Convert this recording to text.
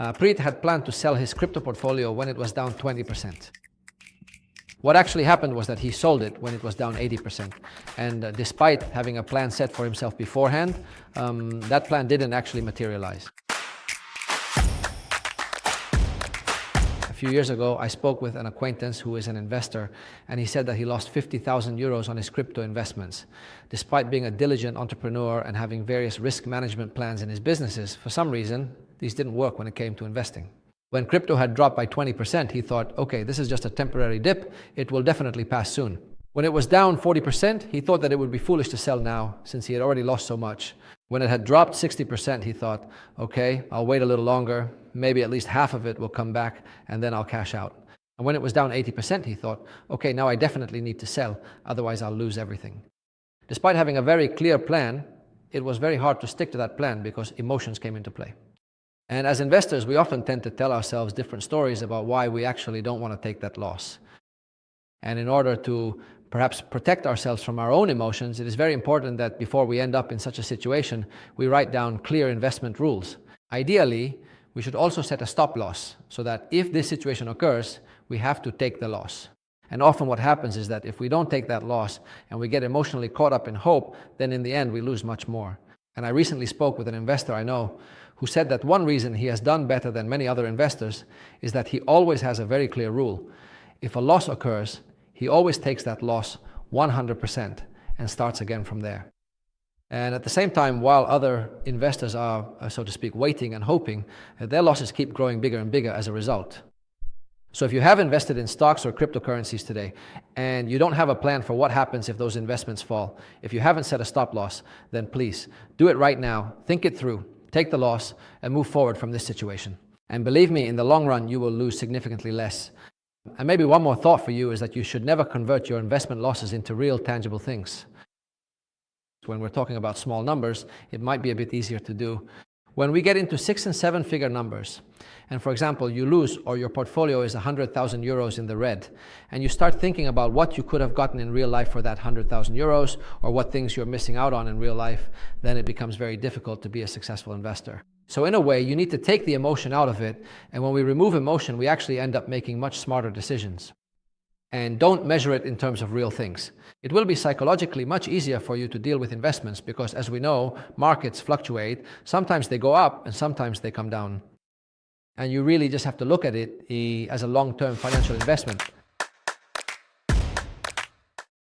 Preet had planned to sell his crypto portfolio when it was down 20%. What actually happened was that he sold it when it was down 80%. And despite having a plan set for himself beforehand, that plan didn't actually materialize. A few years ago, I spoke with an acquaintance who is an investor, and he said that he lost 50,000 euros on his crypto investments. Despite being a diligent entrepreneur and having various risk management plans in his businesses, for some reason, these didn't work when it came to investing. When crypto had dropped by 20%, he thought, okay, this is just a temporary dip. It will definitely pass soon. When it was down 40%, he thought that it would be foolish to sell now since he had already lost so much. When it had dropped 60%, he thought, okay, I'll wait a little longer. Maybe at least half of it will come back and then I'll cash out. And when it was down 80%, he thought, okay, now I definitely need to sell, otherwise I'll lose everything. Despite having a very clear plan, it was very hard to stick to that plan because emotions came into play. And as investors, we often tend to tell ourselves different stories about why we actually don't want to take that loss. And in order to perhaps protect ourselves from our own emotions, it is very important that before we end up in such a situation, we write down clear investment rules. Ideally, we should also set a stop loss so that if this situation occurs, we have to take the loss. And often what happens is that if we don't take that loss and we get emotionally caught up in hope, then in the end we lose much more. And I recently spoke with an investor I know who said that one reason he has done better than many other investors is that he always has a very clear rule. If a loss occurs, he always takes that loss 100% and starts again from there. And at the same time, while other investors are, so to speak, waiting and hoping, their losses keep growing bigger and bigger as a result. So if you have invested in stocks or cryptocurrencies today, and you don't have a plan for what happens if those investments fall, if you haven't set a stop loss, then please do it right now, think it through, take the loss, and move forward from this situation. And believe me, in the long run, you will lose significantly less. And maybe one more thought for you is that you should never convert your investment losses into real tangible things. When we're talking about small numbers, it might be a bit easier to do. When we get into 6- and 7-figure numbers, and for example, you lose or your portfolio is 100,000 euros in the red, and you start thinking about what you could have gotten in real life for that 100,000 euros or what things you're missing out on in real life, then it becomes very difficult to be a successful investor. So in a way, you need to take the emotion out of it, and when we remove emotion, we actually end up making much smarter decisions. And don't measure it in terms of real things. It will be psychologically much easier for you to deal with investments because, as we know, markets fluctuate. Sometimes they go up and sometimes they come down. And you really just have to look at it as a long-term financial investment.